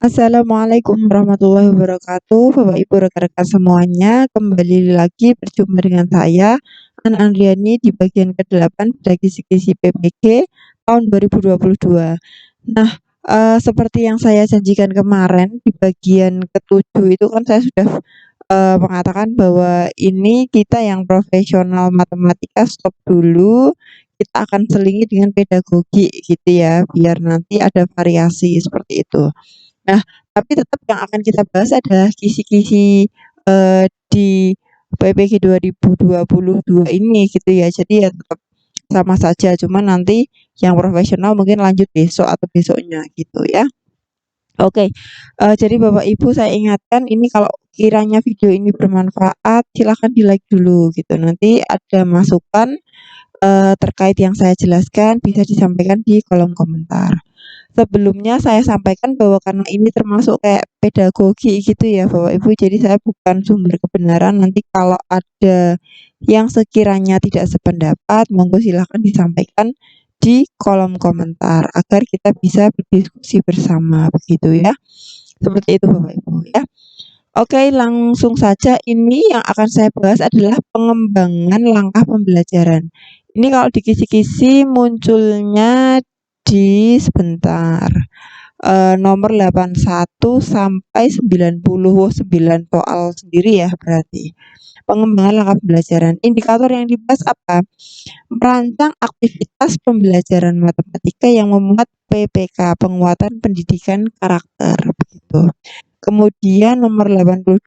Assalamualaikum warahmatullahi wabarakatuh, Bapak Ibu rekan-rekan semuanya. Kembali lagi berjumpa dengan saya, An Andriani di bagian ke-8 pada kisi-kisi PPG tahun 2022. Nah, seperti yang saya janjikan kemarin di bagian ke-7 itu kan saya sudah mengatakan bahwa ini kita yang profesional matematika stop dulu, kita akan selingi dengan pedagogi gitu ya, biar nanti ada variasi seperti itu. Nah, tapi tetap yang akan kita bahas adalah kisi-kisi, di PPG 2022 ini gitu ya. Jadi ya tetap sama saja, cuman nanti yang profesional mungkin lanjut besok atau besoknya gitu ya. Oke, jadi Bapak Ibu saya ingatkan ini kalau kiranya video ini bermanfaat silahkan di-like dulu gitu. Nanti ada masukan, terkait yang saya jelaskan bisa disampaikan di kolom komentar. Sebelumnya saya sampaikan bahwa karena ini termasuk kayak pedagogi gitu ya Bapak Ibu, jadi saya bukan sumber kebenaran. Nanti kalau ada yang sekiranya tidak sependapat, monggo silahkan disampaikan di kolom komentar agar kita bisa berdiskusi bersama begitu ya. Seperti itu Bapak Ibu ya. Oke, langsung saja ini yang akan saya bahas adalah pengembangan langkah pembelajaran. Ini kalau di kisi-kisi munculnya di sebentar, nomor 81 sampai 90, 9 soal sendiri ya berarti. Pengembangan langkah pembelajaran. Indikator yang dibahas apa? Merancang aktivitas pembelajaran matematika yang memuat PPK, penguatan pendidikan karakter begitu. Kemudian nomor 82,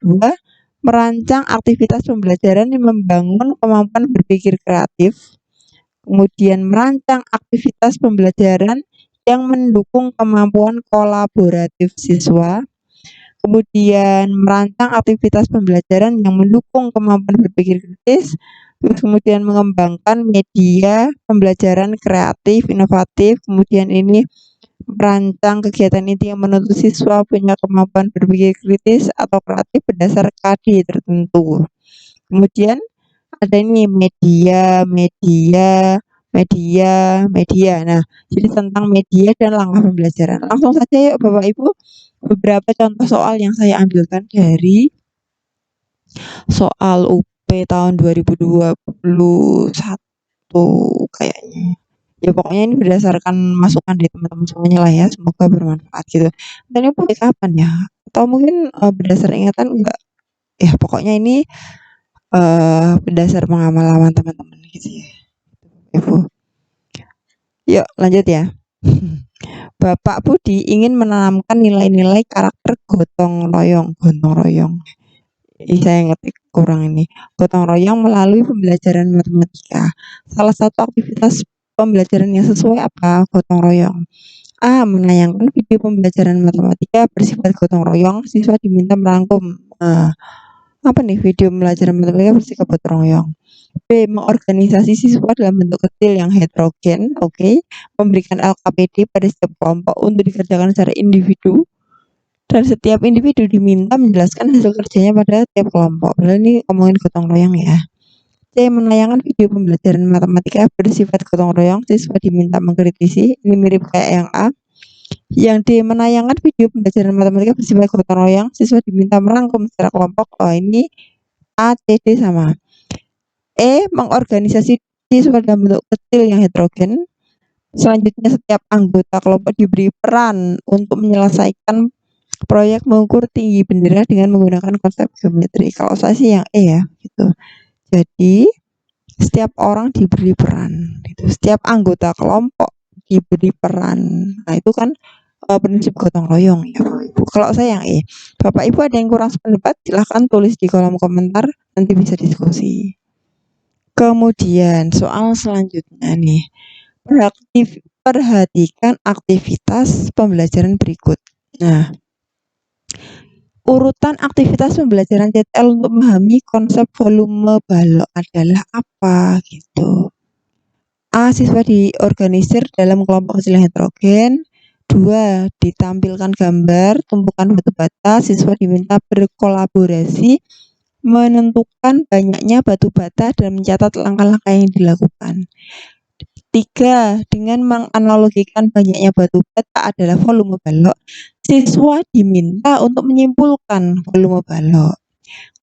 merancang aktivitas pembelajaran yang membangun kemampuan berpikir kreatif. Kemudian merancang aktivitas pembelajaran yang mendukung kemampuan kolaboratif siswa. Kemudian merancang aktivitas pembelajaran yang mendukung kemampuan berpikir kritis. Terus kemudian mengembangkan media pembelajaran kreatif, inovatif. Kemudian ini merancang kegiatan inti yang menuntut siswa punya kemampuan berpikir kritis atau kreatif berdasar KD tertentu. Kemudian ada ini media. Nah, jadi tentang media dan langkah pembelajaran. Langsung saja yuk Bapak Ibu, beberapa contoh soal yang saya ambilkan dari soal UP tahun 2021 kayaknya. Ya pokoknya ini berdasarkan masukan dari teman-teman semuanya lah ya, semoga bermanfaat gitu. Dan ini mulai kapan ya? Atau mungkin berdasar ingatan enggak? Ya pokoknya ini berdasar pengalaman teman-teman gitu ya. Ibu. Yuk lanjut ya. Bapak Budi ingin menanamkan nilai-nilai karakter gotong royong. Ini saya ngetik kurang ini. Gotong royong melalui pembelajaran matematika. Salah satu aktivitas pembelajaran yang sesuai apa? Gotong royong. A. Menayangkan video pembelajaran matematika bersifat gotong royong. Siswa diminta merangkum. Apa nih video pembelajaran matematika bersifat gotong royong? B. Mengorganisasi siswa dalam bentuk kecil yang heterogen. Oke. Memberikan LKPD pada setiap kelompok untuk dikerjakan secara individu. Dan setiap individu diminta menjelaskan hasil kerjanya pada tiap kelompok. Padahal ini ngomongin gotong royong ya. C. Menayangkan video pembelajaran matematika bersifat gotong royong. Siswa diminta mengkritisi. Ini mirip kayak yang A. Yang D. Menayangkan video pembelajaran matematika bersifat gotong royong. Siswa diminta merangkum secara kelompok. Oh ini A, C, D sama. E. Mengorganisasi siswa dalam bentuk kecil yang heterogen. Selanjutnya setiap anggota kelompok diberi peran untuk menyelesaikan proyek mengukur tinggi bendera dengan menggunakan konsep geometri. Kalau saya sih yang E ya gitu. Jadi setiap orang diberi peran gitu. Setiap anggota kelompok diberi peran. Nah, itu kan prinsip gotong royong ya Bapak Ibu. Kalau saya yang E. Bapak Ibu ada yang kurang sependapat silahkan tulis di kolom komentar, nanti bisa diskusi. Kemudian soal selanjutnya nih. Perhatikan aktivitas pembelajaran berikut. Nah, urutan aktivitas pembelajaran CTL untuk memahami konsep volume balok adalah apa gitu. A. Siswa diorganisir dalam kelompok kecil yang heterogen. 2. Ditampilkan gambar tumpukan batu bata. Siswa diminta berkolaborasi menentukan banyaknya batu bata dan mencatat langkah-langkah yang dilakukan. 3. Dengan menganalogikan banyaknya batu bata adalah volume balok, Siswa diminta untuk menyimpulkan volume balok.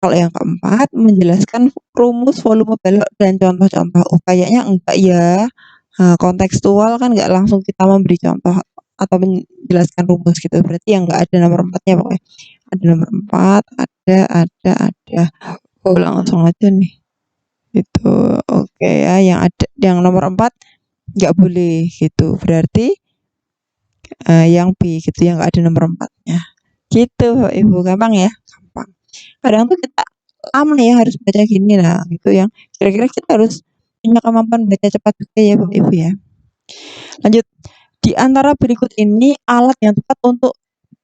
Kalau yang keempat, menjelaskan rumus volume balok dan contoh-contoh. Oh, kayaknya enggak ya. Kontekstual kan nggak langsung kita memberi contoh atau menjelaskan rumus gitu. Berarti yang nggak ada nomor 4-nya pokoknya. Ada nomor 4, ada. Oh, langsung aja nih. Itu oke ya, yang nomor 4 nggak boleh gitu. Berarti yang B gitu, yang nggak ada nomor 4-nya. Gitu, Bapak Ibu, gampang ya? Gampang. Kadang tuh kita lama ya harus baca gini, nah gitu yang kira-kira kita harus punya kemampuan baca cepat juga ya Bapak Ibu ya. Lanjut, di antara berikut ini alat yang tepat untuk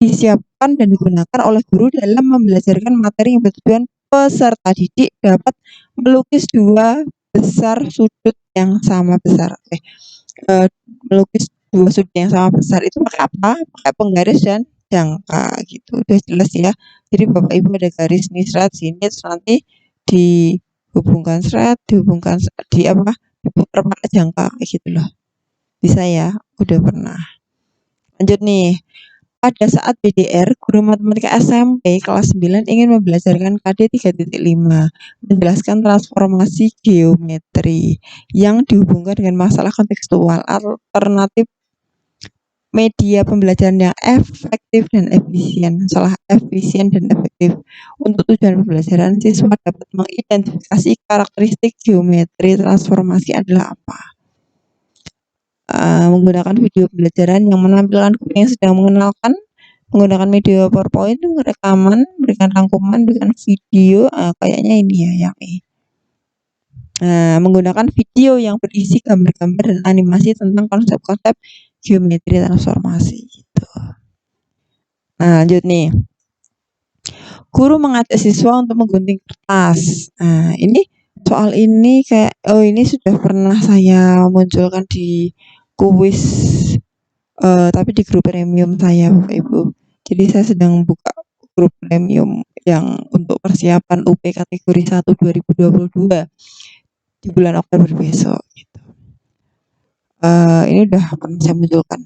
disiapkan dan digunakan oleh guru dalam membelajarkan materi yang bertujuan peserta didik dapat melukis dua besar sudut yang sama besar. Melukis dua sudut yang sama besar itu pakai apa? Pakai penggaris dan jangka gitu. Udah jelas ya. Jadi Bapak Ibu ada garis nih seret sini, terus nanti dihubungkan seret, dihubungkan di apa? Diputar pakai jangka kayak gitu loh. Bisa ya? Udah pernah. Lanjut nih. Pada saat BDR, guru matematika SMP kelas 9 ingin membelajarkan KD 3.5, menjelaskan transformasi geometri yang dihubungkan dengan masalah kontekstual, alternatif media pembelajaran yang efektif dan efisien. Salah efisien dan efektif. Untuk tujuan pembelajaran, siswa dapat mengidentifikasi karakteristik geometri transformasi adalah apa. Menggunakan video pembelajaran yang menampilkan guru yang sedang mengenalkan, menggunakan media PowerPoint, rekaman, berikan rangkuman dengan video, kayaknya ini ya yang E. Menggunakan video yang berisi gambar-gambar dan animasi tentang konsep-konsep geometri transformasi gitu. Nah, lanjut nih. Guru mengajak siswa untuk menggunting kertas. Ini soal ini kayak ini sudah pernah saya munculkan di kuis tapi di grup premium saya Bapak Ibu. Jadi saya sedang buka grup premium yang untuk persiapan UP kategori 1 2022 di bulan Oktober besok gitu. Ini udah pernah saya munculkan.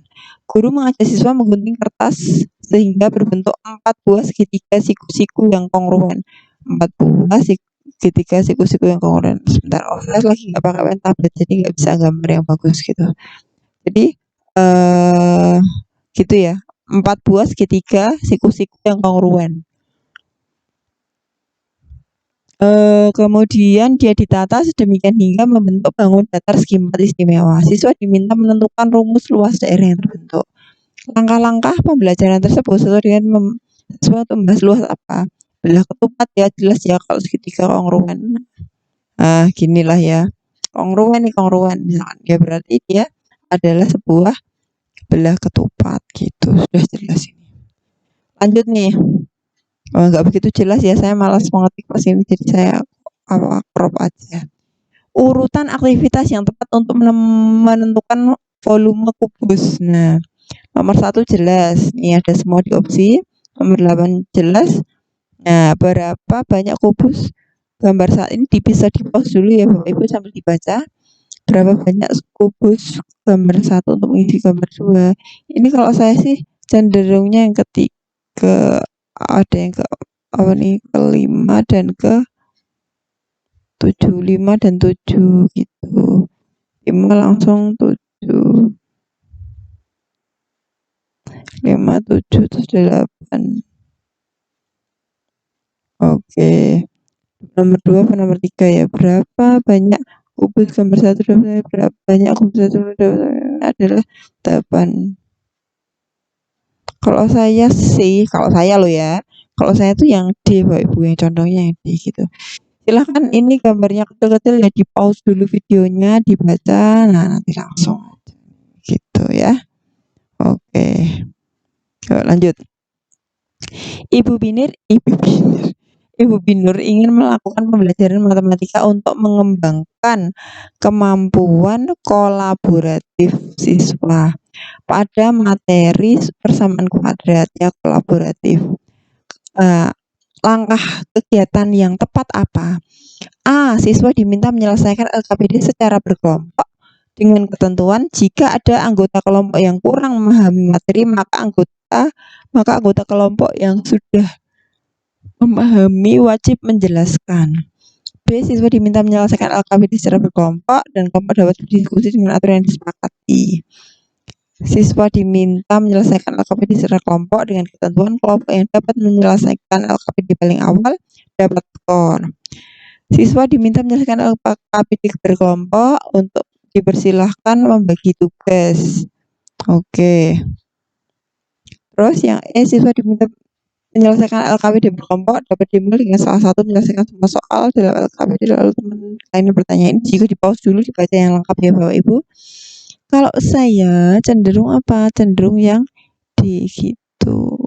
Guru mengajak siswa menggunting kertas sehingga berbentuk 4 buah segitiga siku-siku yang kongruen. 4 buah segitiga siku-siku yang kongruen. Sebentar, saya lagi nggak pakai pen tablet jadi nggak bisa gambar yang bagus gitu. Jadi gitu ya, 4 buah segitiga siku-siku yang kongruen. Kemudian dia ditata sedemikian hingga membentuk bangun datar segi 4 istimewa. Siswa diminta menentukan rumus luas daerah yang terbentuk. Langkah-langkah pembelajaran tersebut sesuai dengan siswa untuk membahas luas apa. Belah ketupat ya jelas ya kalau segitiga kongruen. Ginilah ya. Kongruen nih kongruen misalkan. Ya berarti dia adalah sebuah belah ketupat gitu. Sudah jelas ini. Lanjut nih. Nggak begitu jelas ya, saya malas mengetik pas ini jadi saya crop aja. Urutan aktivitas yang tepat untuk menentukan volume kubus. Nah, nomor 1 jelas, ini ada semua di opsi. Nomor 8 jelas. Nah, berapa banyak kubus gambar saat ini bisa di-pause dulu ya Bapak Ibu sambil dibaca. Berapa banyak kubus gambar 1 untuk mengisi gambar 2. Ini kalau saya sih cenderungnya yang ketiga, ada yang ke apa nih, ke-5 dan ke-7, 5 dan 7 gitu. 5 langsung 7. 5, 7, terus 8. Oke. Nomor 2 apa nomor 3 ya? Berapa banyak kubus gambar 1 berapa banyak kubus 1 adalah 8. Kalau saya loh ya, kalau saya tuh yang D Bapak Ibu, yang contohnya yang D gitu. Silahkan ini gambarnya kecil-kecil ya di-pause dulu videonya, dibaca, nah nanti langsung gitu ya. Oke. Yuk lanjut. Ibu Binur ingin melakukan pembelajaran matematika untuk mengembangkan kemampuan kolaboratif siswa pada materi persamaan kuadrat ya kolaboratif. Langkah kegiatan yang tepat apa? A. Siswa diminta menyelesaikan LKPD secara berkelompok dengan ketentuan jika ada anggota kelompok yang kurang memahami materi maka anggota A, maka anggota kelompok yang sudah memahami wajib menjelaskan. B, siswa diminta menyelesaikan LKPD secara berkelompok dan kelompok dapat berdiskusi dengan aturan yang disepakati. Siswa diminta menyelesaikan LKPD secara kelompok dengan ketentuan kelompok yang dapat menyelesaikan LKPD paling awal dapat skor. Siswa diminta menyelesaikan LKPD berkelompok untuk dipersilahkan membagi tugas. Oke. Terus yang E, siswa diminta menyelesaikan LKPD berkelompok dapat dimulai dengan salah satu menyelesaikan semua soal dalam LKPD lalu teman lainnya bertanya. Ini jika di pause dulu dibaca yang lengkap ya Bapak Ibu. Kalau saya cenderung apa? Cenderung yang D gitu.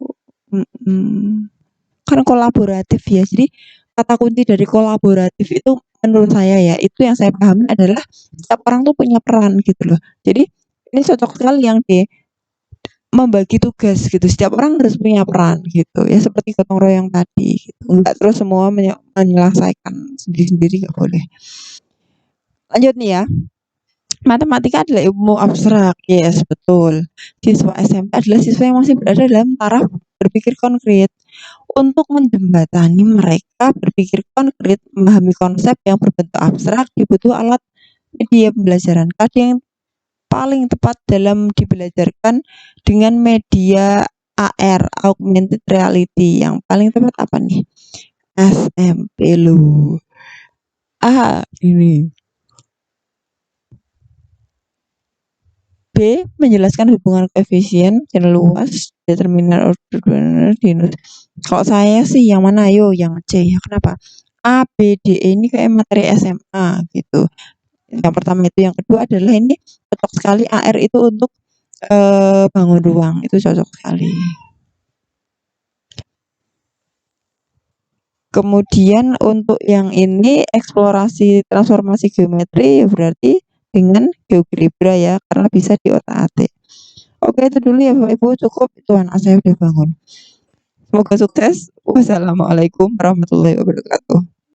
Kan kolaboratif ya. Jadi kata kunci dari kolaboratif itu menurut saya ya, itu yang saya pahami adalah setiap orang tuh punya peran gitu loh. Jadi ini cocok sekali yang D, membagi tugas gitu. Setiap orang harus punya peran gitu. Ya seperti gotong royong tadi gitu. Enggak terus semua menyelesaikan sendiri-sendiri, nggak boleh. Lanjut nih ya. Matematika adalah ilmu abstrak, yes betul. Siswa SMP adalah siswa yang masih berada dalam taraf berpikir konkret. Untuk menjembatani mereka berpikir konkret, memahami konsep yang berbentuk abstrak, dibutuhkan alat media pembelajaran. Kadang yang paling tepat dalam dibelajarkan dengan media AR, augmented reality. Yang paling tepat apa nih? SMP lu. Ini. B, menjelaskan hubungan koefisien yang luas, determinan order dinus. Kalau saya sih yang mana? Ayo yang C ya. Kenapa? A, B, D, E ini kayak materi SMA gitu. Yang pertama itu, yang kedua adalah ini cocok sekali AR itu untuk bangun ruang, itu cocok sekali. Kemudian untuk yang ini eksplorasi transformasi geometri berarti dengan GeoGebra ya, karena bisa di otak-atik. Oke, itu dulu ya Bapak Ibu, cukup itu anak saya udah bangun. Semoga sukses. Wassalamualaikum warahmatullahi wabarakatuh.